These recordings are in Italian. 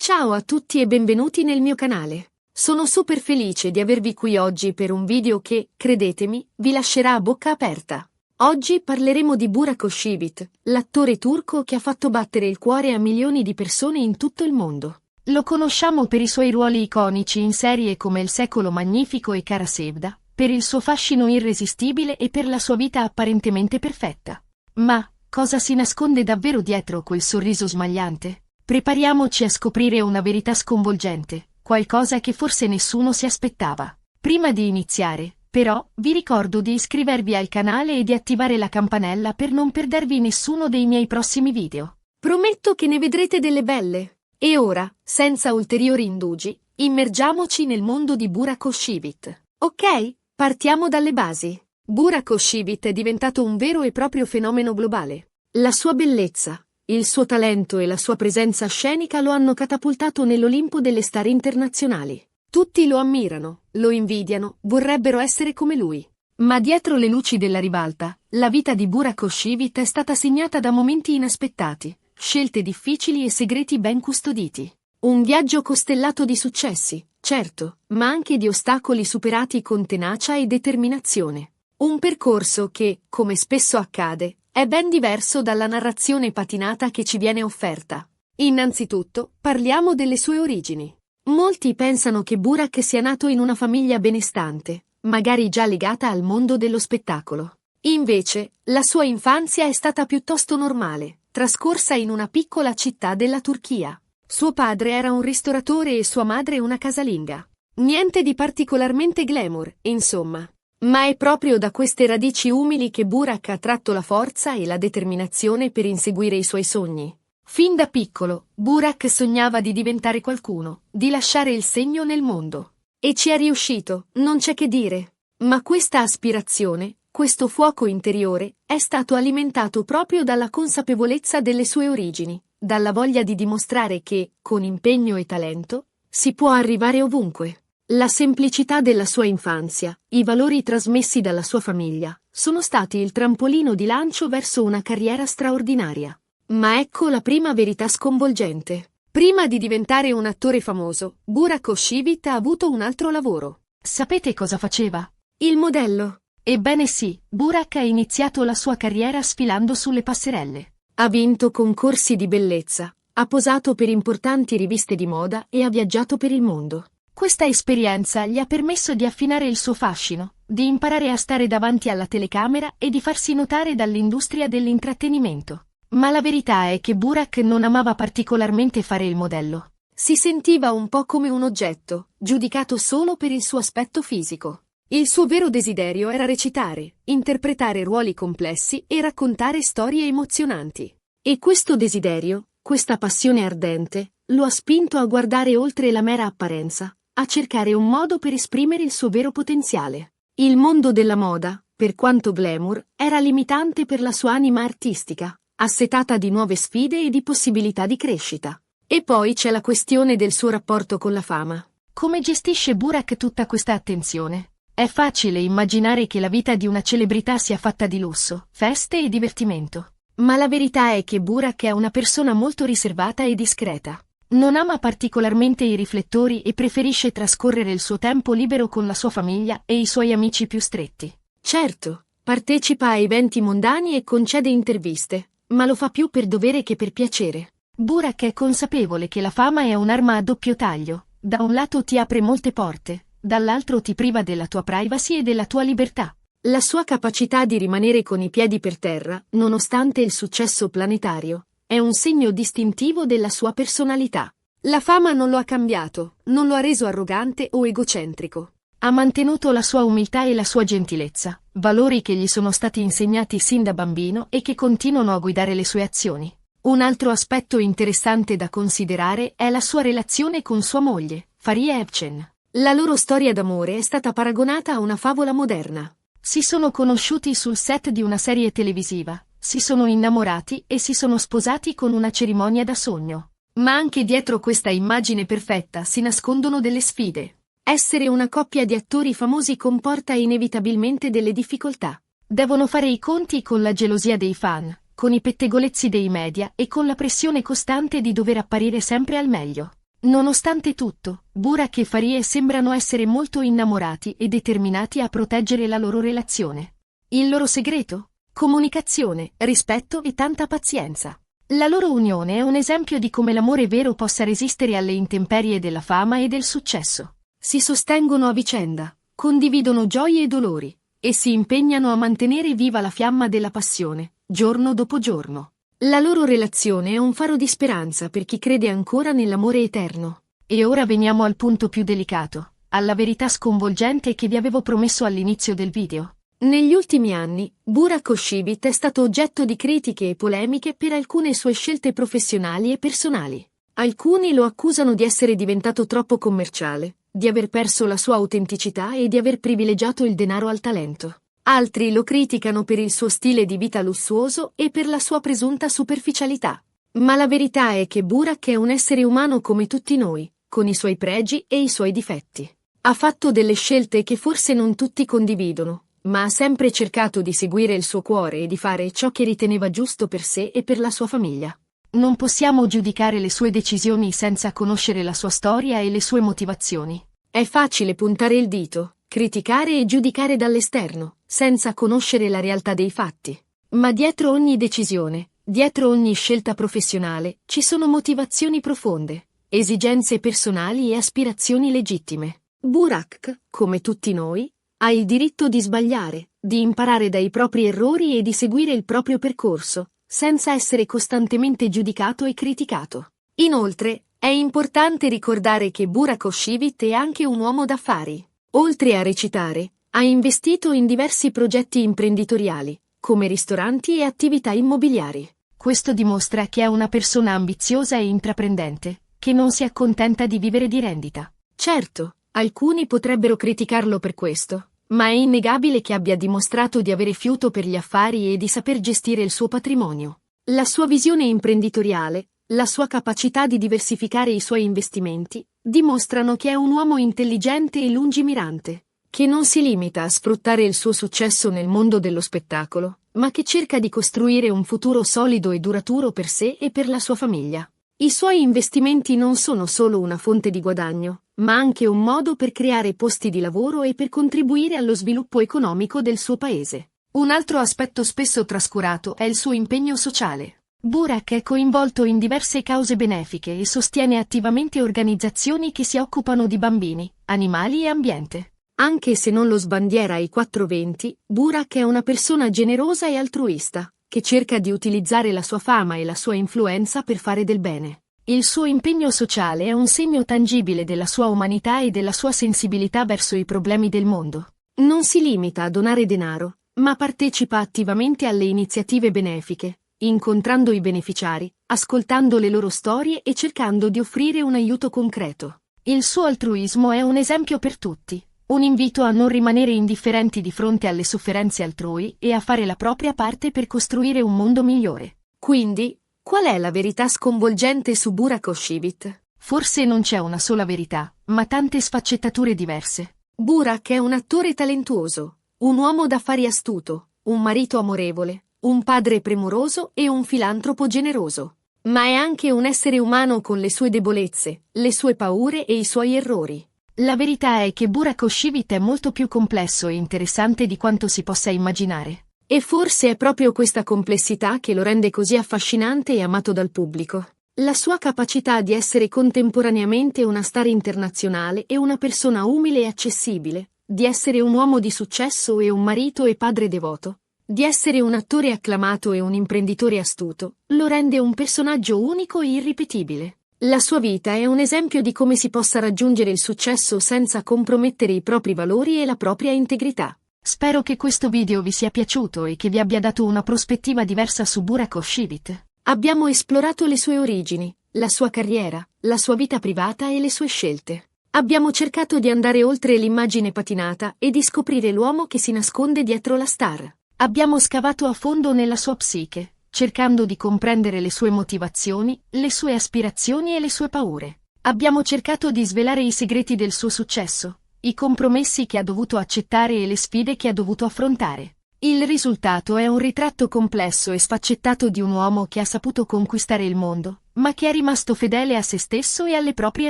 Ciao a tutti e benvenuti nel mio canale. Sono super felice di avervi qui oggi per un video che, credetemi, vi lascerà a bocca aperta. Oggi parleremo di Burak Özçivit, l'attore turco che ha fatto battere il cuore a milioni di persone in tutto il mondo. Lo conosciamo per i suoi ruoli iconici in serie come Il secolo magnifico e Kara Sevda, per il suo fascino irresistibile e per la sua vita apparentemente perfetta. Ma cosa si nasconde davvero dietro quel sorriso smagliante? Prepariamoci a scoprire una verità sconvolgente, qualcosa che forse nessuno si aspettava. Prima di iniziare, però, vi ricordo di iscrivervi al canale e di attivare la campanella per non perdervi nessuno dei miei prossimi video. Prometto che ne vedrete delle belle. E ora, senza ulteriori indugi, immergiamoci nel mondo di Burak Özçivit. Ok? Partiamo dalle basi. Burak Özçivit è diventato un vero e proprio fenomeno globale. La sua bellezza, il suo talento e la sua presenza scenica lo hanno catapultato nell'Olimpo delle star internazionali. Tutti lo ammirano, lo invidiano, vorrebbero essere come lui. Ma dietro le luci della ribalta, la vita di Burak Özçivit è stata segnata da momenti inaspettati, scelte difficili e segreti ben custoditi. Un viaggio costellato di successi, certo, ma anche di ostacoli superati con tenacia e determinazione. Un percorso che, come spesso accade, è ben diverso dalla narrazione patinata che ci viene offerta. Innanzitutto, parliamo delle sue origini. Molti pensano che Burak sia nato in una famiglia benestante, magari già legata al mondo dello spettacolo. Invece, la sua infanzia è stata piuttosto normale, trascorsa in una piccola città della Turchia. Suo padre era un ristoratore e sua madre una casalinga. Niente di particolarmente glamour, insomma. Ma è proprio da queste radici umili che Burak ha tratto la forza e la determinazione per inseguire i suoi sogni. Fin da piccolo, Burak sognava di diventare qualcuno, di lasciare il segno nel mondo. E ci è riuscito, non c'è che dire. Ma questa aspirazione, questo fuoco interiore, è stato alimentato proprio dalla consapevolezza delle sue origini, dalla voglia di dimostrare che, con impegno e talento, si può arrivare ovunque. La semplicità della sua infanzia, i valori trasmessi dalla sua famiglia, sono stati il trampolino di lancio verso una carriera straordinaria. Ma ecco la prima verità sconvolgente. Prima di diventare un attore famoso, Burak Özçivit ha avuto un altro lavoro. Sapete cosa faceva? Il modello. Ebbene sì, Burak ha iniziato la sua carriera sfilando sulle passerelle. Ha vinto concorsi di bellezza, ha posato per importanti riviste di moda e ha viaggiato per il mondo. Questa esperienza gli ha permesso di affinare il suo fascino, di imparare a stare davanti alla telecamera e di farsi notare dall'industria dell'intrattenimento. Ma la verità è che Burak non amava particolarmente fare il modello. Si sentiva un po' come un oggetto, giudicato solo per il suo aspetto fisico. Il suo vero desiderio era recitare, interpretare ruoli complessi e raccontare storie emozionanti. E questo desiderio, questa passione ardente, lo ha spinto a guardare oltre la mera apparenza, a cercare un modo per esprimere il suo vero potenziale. Il mondo della moda, per quanto glamour, era limitante per la sua anima artistica, assetata di nuove sfide e di possibilità di crescita. E poi c'è la questione del suo rapporto con la fama. Come gestisce Burak tutta questa attenzione? È facile immaginare che la vita di una celebrità sia fatta di lusso, feste e divertimento. Ma la verità è che Burak è una persona molto riservata e discreta. Non ama particolarmente i riflettori e preferisce trascorrere il suo tempo libero con la sua famiglia e i suoi amici più stretti. Certo, partecipa a eventi mondani e concede interviste, ma lo fa più per dovere che per piacere. Burak è consapevole che la fama è un'arma a doppio taglio. Da un lato ti apre molte porte, dall'altro ti priva della tua privacy e della tua libertà. La sua capacità di rimanere con i piedi per terra, nonostante il successo planetario, è un segno distintivo della sua personalità. La fama non lo ha cambiato, non lo ha reso arrogante o egocentrico. Ha mantenuto la sua umiltà e la sua gentilezza, valori che gli sono stati insegnati sin da bambino e che continuano a guidare le sue azioni. Un altro aspetto interessante da considerare è la sua relazione con sua moglie, Fariye Evcen. La loro storia d'amore è stata paragonata a una favola moderna. Si sono conosciuti sul set di una serie televisiva, si sono innamorati e si sono sposati con una cerimonia da sogno. Ma anche dietro questa immagine perfetta si nascondono delle sfide. Essere una coppia di attori famosi comporta inevitabilmente delle difficoltà. Devono fare i conti con la gelosia dei fan, con i pettegolezzi dei media e con la pressione costante di dover apparire sempre al meglio. Nonostante tutto, Burak e Farie sembrano essere molto innamorati e determinati a proteggere la loro relazione. Il loro segreto? Comunicazione, rispetto e tanta pazienza. La loro unione è un esempio di come l'amore vero possa resistere alle intemperie della fama e del successo. Si sostengono a vicenda, condividono gioie e dolori, e si impegnano a mantenere viva la fiamma della passione, giorno dopo giorno. La loro relazione è un faro di speranza per chi crede ancora nell'amore eterno. E ora veniamo al punto più delicato, alla verità sconvolgente che vi avevo promesso all'inizio del video. Negli ultimi anni, Burak Özçivit è stato oggetto di critiche e polemiche per alcune sue scelte professionali e personali. Alcuni lo accusano di essere diventato troppo commerciale, di aver perso la sua autenticità e di aver privilegiato il denaro al talento. Altri lo criticano per il suo stile di vita lussuoso e per la sua presunta superficialità. Ma la verità è che Burak è un essere umano come tutti noi, con i suoi pregi e i suoi difetti. Ha fatto delle scelte che forse non tutti condividono, ma ha sempre cercato di seguire il suo cuore e di fare ciò che riteneva giusto per sé e per la sua famiglia. Non possiamo giudicare le sue decisioni senza conoscere la sua storia e le sue motivazioni. È facile puntare il dito, criticare e giudicare dall'esterno, senza conoscere la realtà dei fatti. Ma dietro ogni decisione, dietro ogni scelta professionale, ci sono motivazioni profonde, esigenze personali e aspirazioni legittime. Burak, come tutti noi, ha il diritto di sbagliare, di imparare dai propri errori e di seguire il proprio percorso, senza essere costantemente giudicato e criticato. Inoltre, è importante ricordare che Burak Özçivit è anche un uomo d'affari. Oltre a recitare, ha investito in diversi progetti imprenditoriali, come ristoranti e attività immobiliari. Questo dimostra che è una persona ambiziosa e intraprendente, che non si accontenta di vivere di rendita. Certo, alcuni potrebbero criticarlo per questo, ma è innegabile che abbia dimostrato di avere fiuto per gli affari e di saper gestire il suo patrimonio. La sua visione imprenditoriale, la sua capacità di diversificare i suoi investimenti, dimostrano che è un uomo intelligente e lungimirante, che non si limita a sfruttare il suo successo nel mondo dello spettacolo, ma che cerca di costruire un futuro solido e duraturo per sé e per la sua famiglia. I suoi investimenti non sono solo una fonte di guadagno, ma anche un modo per creare posti di lavoro e per contribuire allo sviluppo economico del suo paese. Un altro aspetto spesso trascurato è il suo impegno sociale. Burak è coinvolto in diverse cause benefiche e sostiene attivamente organizzazioni che si occupano di bambini, animali e ambiente. Anche se non lo sbandiera ai 420, Burak è una persona generosa e altruista, che cerca di utilizzare la sua fama e la sua influenza per fare del bene. Il suo impegno sociale è un segno tangibile della sua umanità e della sua sensibilità verso i problemi del mondo. Non si limita a donare denaro, ma partecipa attivamente alle iniziative benefiche, incontrando i beneficiari, ascoltando le loro storie e cercando di offrire un aiuto concreto. Il suo altruismo è un esempio per tutti, un invito a non rimanere indifferenti di fronte alle sofferenze altrui e a fare la propria parte per costruire un mondo migliore. Quindi, qual è la verità sconvolgente su Burak Özçivit? Forse non c'è una sola verità, ma tante sfaccettature diverse. Burak è un attore talentuoso, un uomo d'affari astuto, un marito amorevole, un padre premuroso e un filantropo generoso. Ma è anche un essere umano con le sue debolezze, le sue paure e i suoi errori. La verità è che Burak Özçivit è molto più complesso e interessante di quanto si possa immaginare. E forse è proprio questa complessità che lo rende così affascinante e amato dal pubblico. La sua capacità di essere contemporaneamente una star internazionale e una persona umile e accessibile, di essere un uomo di successo e un marito e padre devoto, di essere un attore acclamato e un imprenditore astuto, lo rende un personaggio unico e irripetibile. La sua vita è un esempio di come si possa raggiungere il successo senza compromettere i propri valori e la propria integrità. Spero che questo video vi sia piaciuto e che vi abbia dato una prospettiva diversa su Burak Özçivit. Abbiamo esplorato le sue origini, la sua carriera, la sua vita privata e le sue scelte. Abbiamo cercato di andare oltre l'immagine patinata e di scoprire l'uomo che si nasconde dietro la star. Abbiamo scavato a fondo nella sua psiche, cercando di comprendere le sue motivazioni, le sue aspirazioni e le sue paure. Abbiamo cercato di svelare i segreti del suo successo, i compromessi che ha dovuto accettare e le sfide che ha dovuto affrontare. Il risultato è un ritratto complesso e sfaccettato di un uomo che ha saputo conquistare il mondo, ma che è rimasto fedele a se stesso e alle proprie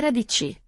radici.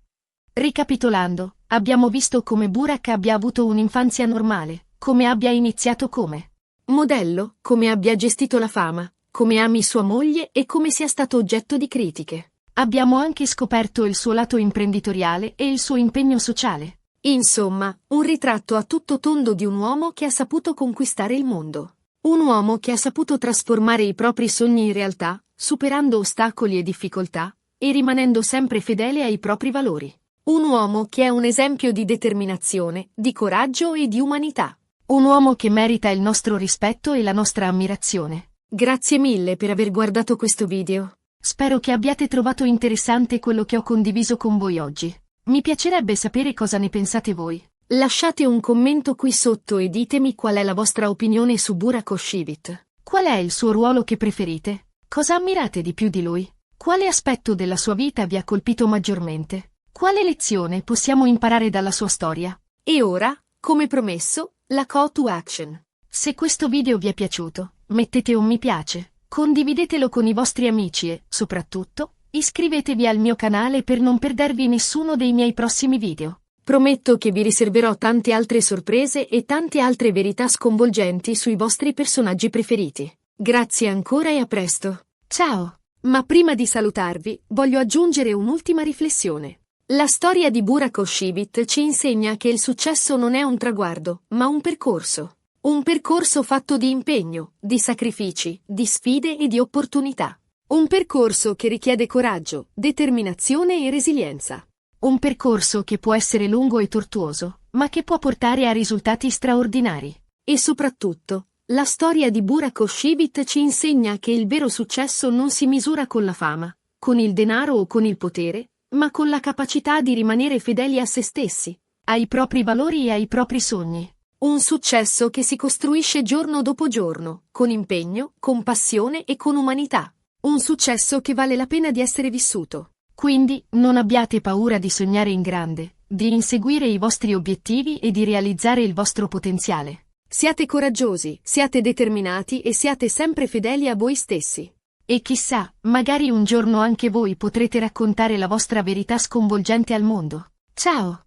Ricapitolando, abbiamo visto come Burak abbia avuto un'infanzia normale, come abbia iniziato come modello, come abbia gestito la fama, come ami sua moglie e come sia stato oggetto di critiche. Abbiamo anche scoperto il suo lato imprenditoriale e il suo impegno sociale. Insomma, un ritratto a tutto tondo di un uomo che ha saputo conquistare il mondo. Un uomo che ha saputo trasformare i propri sogni in realtà, superando ostacoli e difficoltà, e rimanendo sempre fedele ai propri valori. Un uomo che è un esempio di determinazione, di coraggio e di umanità. Un uomo che merita il nostro rispetto e la nostra ammirazione. Grazie mille per aver guardato questo video. Spero che abbiate trovato interessante quello che ho condiviso con voi oggi. Mi piacerebbe sapere cosa ne pensate voi. Lasciate un commento qui sotto e ditemi qual è la vostra opinione su Burak Özçivit. Qual è il suo ruolo che preferite? Cosa ammirate di più di lui? Quale aspetto della sua vita vi ha colpito maggiormente? Quale lezione possiamo imparare dalla sua storia? E ora, come promesso, la call to action. Se questo video vi è piaciuto, mettete un mi piace, condividetelo con i vostri amici e, soprattutto, iscrivetevi al mio canale per non perdervi nessuno dei miei prossimi video. Prometto che vi riserverò tante altre sorprese e tante altre verità sconvolgenti sui vostri personaggi preferiti. Grazie ancora e a presto. Ciao! Ma prima di salutarvi, voglio aggiungere un'ultima riflessione. La storia di Burak Özçivit ci insegna che il successo non è un traguardo, ma un percorso. Un percorso fatto di impegno, di sacrifici, di sfide e di opportunità. Un percorso che richiede coraggio, determinazione e resilienza. Un percorso che può essere lungo e tortuoso, ma che può portare a risultati straordinari. E soprattutto, la storia di Burak Özçivit ci insegna che il vero successo non si misura con la fama, con il denaro o con il potere, ma con la capacità di rimanere fedeli a se stessi, ai propri valori e ai propri sogni. Un successo che si costruisce giorno dopo giorno, con impegno, con passione e con umanità. Un successo che vale la pena di essere vissuto. Quindi, non abbiate paura di sognare in grande, di inseguire i vostri obiettivi e di realizzare il vostro potenziale. Siate coraggiosi, siate determinati e siate sempre fedeli a voi stessi. E chissà, magari un giorno anche voi potrete raccontare la vostra verità sconvolgente al mondo. Ciao!